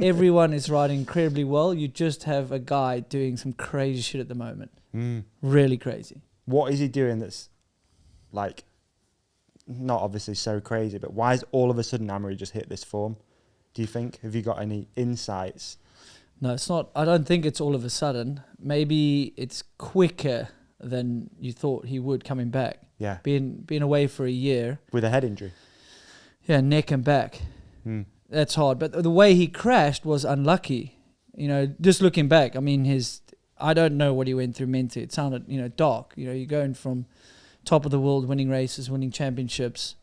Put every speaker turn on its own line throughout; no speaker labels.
Everyone is riding incredibly well. You just have a guy doing some crazy shit at the moment. Really crazy.
What is he doing that's like not obviously so crazy, but why is all of a sudden Amaury just hit this form? Do you think? Have you got any insights?
No, it's not. I don't think it's all of a sudden. Maybe it's quicker than you thought he would coming back.
Yeah.
Being away for a year.
With a head injury?
Yeah, neck and back. That's hard. But the way he crashed was unlucky. You know, just looking back, I mean, I don't know what he went through mentally. It sounded, dark. You know, you're going from top of the world, winning races, winning championships.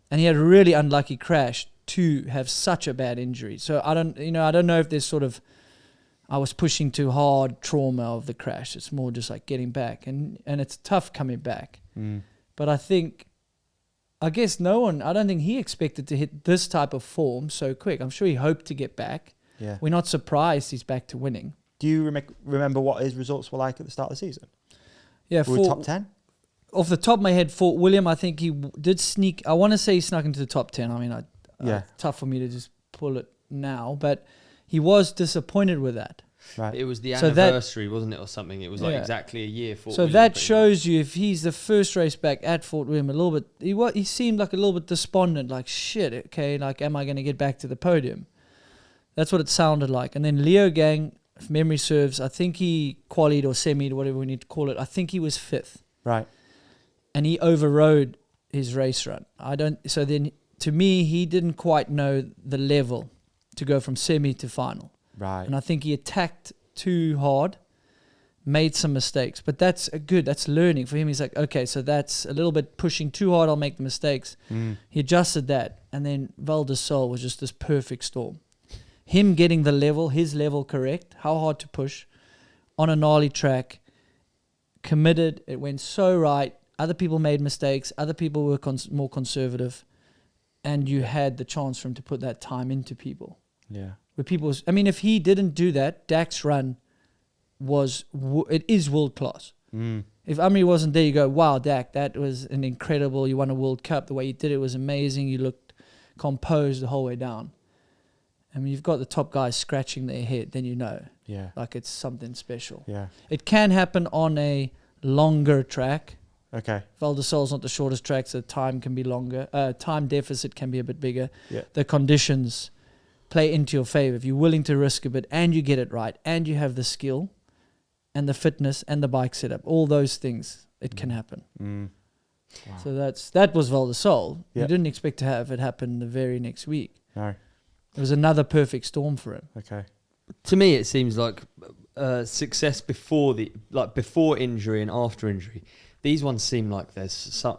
And he had a really unlucky crash to have such a bad injury. So I don't know if there's sort of, I was pushing too hard trauma of the crash. It's more just like getting back. And it's tough coming back. But I guess I don't think he expected to hit this type of form so quick. I'm sure he hoped to get back.
Yeah.
We're not surprised he's back to winning.
Do you remember what his results were like at the start of the season?
Yeah,
top 10?
Off the top of my head, Fort William, I think he did sneak. I want to say he snuck into the top 10. I mean, tough for me to just pull it now, but he was disappointed with that.
Right.
It was the anniversary, wasn't it, or something? It was like exactly a year. Fort William,
that shows you if he's the first race back at Fort William, a little bit. He seemed like a little bit despondent, like shit. Okay, like am I going to get back to the podium? That's what it sounded like. And then Leo Gang, if memory serves, I think he qualied or semied, whatever we need to call it. I think he was 5th.
Right.
And he overrode his race run. So then, to me, he didn't quite know the level to go from semi to final.
Right.
And I think he attacked too hard, made some mistakes. But that's that's learning. For him, he's like, okay, so that's a little bit pushing too hard, I'll make the mistakes. He adjusted that. And then Val de Sol was just this perfect storm. Him getting his level correct, how hard to push, on a gnarly track, committed, it went so right. Other people made mistakes, other people were more conservative, and you had the chance for him to put that time into people.
Yeah.
If he didn't do that, Dak's run it is world class. If Amaury wasn't there, you go, wow, Dak, that was an incredible, you won a World Cup, the way you did it was amazing, you looked composed the whole way down. I mean, you've got the top guys scratching their head, then you know.
Yeah.
Like it's something special.
Yeah.
It can happen on a longer track.
Okay.
Val de Sol's not the shortest track, so time can be longer. Time deficit can be a bit bigger.
Yeah.
The conditions play into your favor. If you're willing to risk a bit and you get it right and you have the skill and the fitness and the bike setup, all those things, it can happen.
Wow.
So that was Val de Sol.
Yeah.
You didn't expect to have it happen the very next week.
No.
It was another perfect storm for him.
Okay.
To me, it seems like success before injury and after injury. These ones seem like there's some.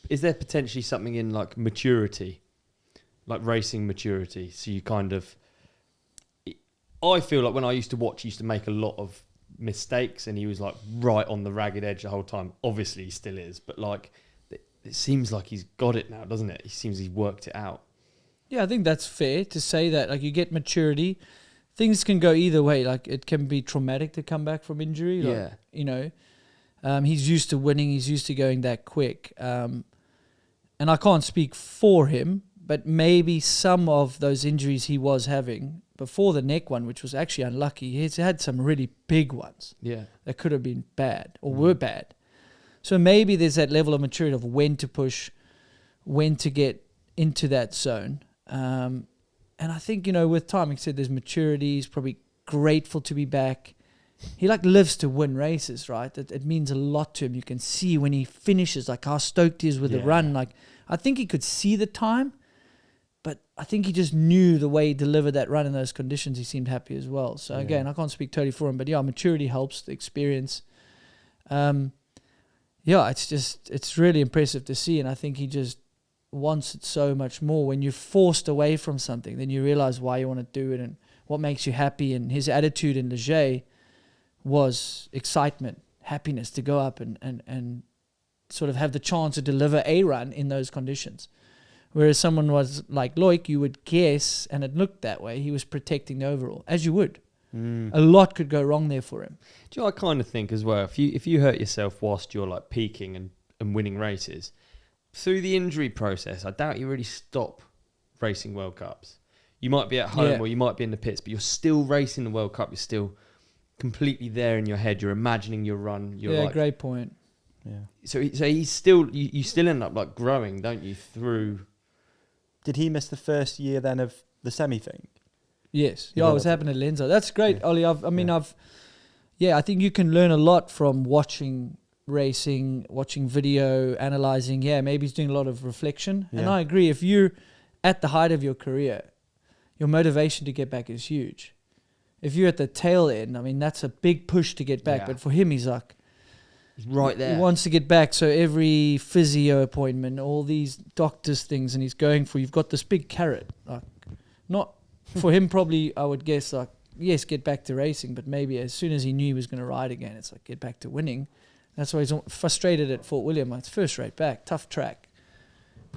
Is there potentially something in like maturity, like racing maturity? So you kind of. I feel like when I used to watch, he used to make a lot of mistakes, and he was like right on the ragged edge the whole time. Obviously, he still is, but like it seems like he's got it now, doesn't it? He seems he's worked it out.
Yeah, I think that's fair to say that. Like you get maturity, things can go either way. Like it can be traumatic to come back from injury. Like, he's used to winning. He's used to going that quick. And I can't speak for him, but maybe some of those injuries he was having before the neck one, which was actually unlucky, he's had some really big ones.
Yeah,
that could have been bad or were bad. So maybe there's that level of maturity of when to push, when to get into that zone. And I think, with time, like I said, there's maturity. He's probably grateful to be back. He lives to win races, right? It means a lot to him. You can see when he finishes, like how stoked he is with the run. Like I think he could see the time, but I think he just knew the way he delivered that run in those conditions. He seemed happy as well. So again, I can't speak totally for him, but maturity helps, the experience. It's really impressive to see, and I think he just wants it so much more. When you're forced away from something, then you realize why you want to do it and what makes you happy. And his attitude in Leger was excitement, happiness to go up and sort of have the chance to deliver a run in those conditions. Whereas someone was like Loic, you would guess, and it looked that way, he was protecting the overall, as you would. A lot could go wrong there for him.
Do you know, I kind of think as well, if you hurt yourself whilst you're like peaking and winning races, through the injury process, I doubt you really stop racing World Cups. You might be at home
Yeah.
or you might be in the pits, but you're still racing the World Cup. You're still completely there in your head. You're imagining your run. You're like,
great point.
Yeah.
So he's still, you still end up like growing, don't you? Through.
Did he miss the first year then of the semi thing?
Yes.
Yeah,
Yeah, it was
that's-
happening at Lenzo. That's great,
Yeah.
Ollie. I think you can learn a lot from watching racing, watching video, analyzing. Yeah, maybe he's doing a lot of reflection. And
Yeah.
I agree. If you're at the height of your career, your motivation to get back is huge. If you're at the tail end, I mean, that's a big push to get back.
Yeah.
But for him, he's like,
He's right there.
he wants to get back. So every physio appointment, all these doctors things, and he's going for, you've got this big carrot. Like, not for him, probably, I would guess, like, yes, get back to racing, but maybe as soon as he knew he was going to ride again, it's like, get back to winning. That's why he's frustrated at Fort William. Like, it's first rate back, tough track.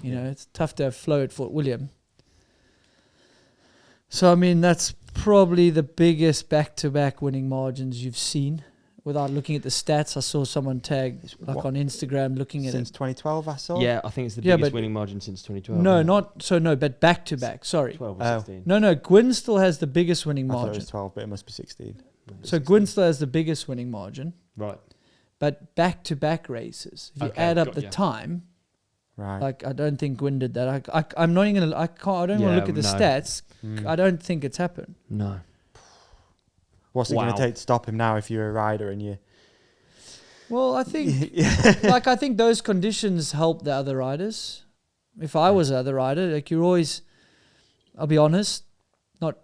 You know, it's tough to have flow at Fort William. So, I mean, that's probably the biggest back-to-back winning margins you've seen. Without looking at the stats, I saw someone tag, like,
What?
on Instagram, looking at
Since
it.
2012, I saw.
Yeah, I think it's the
Yeah,
biggest
but-
winning margin since 2012.
No,
yeah.
but back-to-back, sorry.
12 or
Oh.
16.
No, Gwyn still has the biggest winning
I thought it
margin.
was 12, but it must be 16.
So Gwyn still has the biggest winning margin,
Right.
but back-to-back races, if you
Okay,
add up
got
the
ya.
time,
Right.
like, I don't think Gwyn did that. I'm not even gonna. I don't want to
Yeah,
look at the
no.
stats. I don't think it's happened.
No.
What's it going
Wow.
to take to stop him now if you're a rider and you...
Well, I think
yeah.
I think those conditions help the other riders. If I was the other rider, like, you're always, I'll be honest,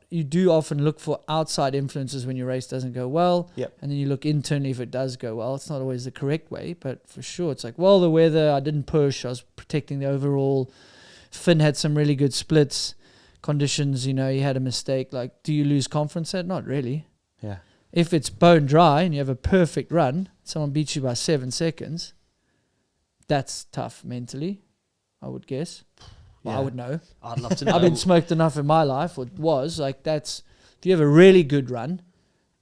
you do often look for outside influences when your race doesn't go well.
Yep.
And then you look internally if it does go well. It's not always the correct way, but for sure it's like, well, the weather, I didn't push, I was protecting the overall. Finn had some really good splits. Conditions, you know, he had a mistake. Like, do you lose confidence at? Not really.
Yeah.
If it's bone dry and you have a perfect run, someone beats you by 7 seconds, that's tough mentally, I would guess. Well, I
Yeah.
would know.
I'd love to know.
I've been smoked enough in my life, or was. Like, that's, if you have a really good run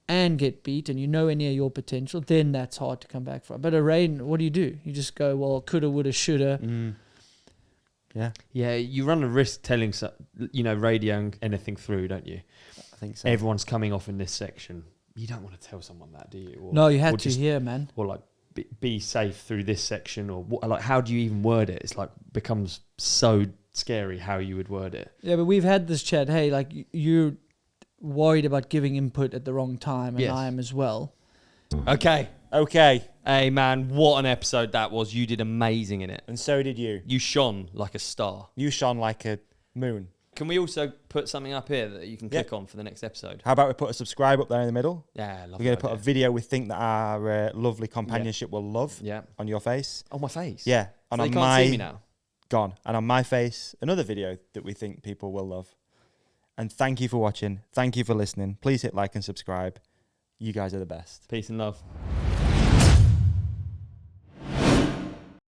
and get beat and you're nowhere near your potential, then that's hard to come back from. But a rain, what do? You just go, well, coulda, woulda, shoulda.
Yeah,
Yeah, you run a risk telling, radioing anything through, don't you?
I think so.
Everyone's coming off in this section. You don't want to tell someone that, do you? Or,
No, you had
or
to
just-
hear, man.
Or like be safe through this section, or like how do you even word it? It's like becomes so scary how you would word it.
Yeah, but we've had this chat. Hey, like, you're worried about giving input at the wrong time, and
Yes.
I am as well.
Okay.
Okay,
Hey man, what an episode that was. You did amazing in it.
and so did you.
You shone like a star.
You shone like a moon.
Can we also put something up here that you can
Yeah.
click on for the next episode?
How about we put a subscribe up there in the middle?
Yeah, I love
We're going
that
to put a
idea.
video we think that our lovely companionship will love
Yeah.
on your face.
On my face.
Yeah,
So
and
they
on
can't
my
see me now.
gone, and on my face, another video that we think people will love. And thank you for watching. Thank you for listening. Please hit like and subscribe. You guys are the best.
Peace and love.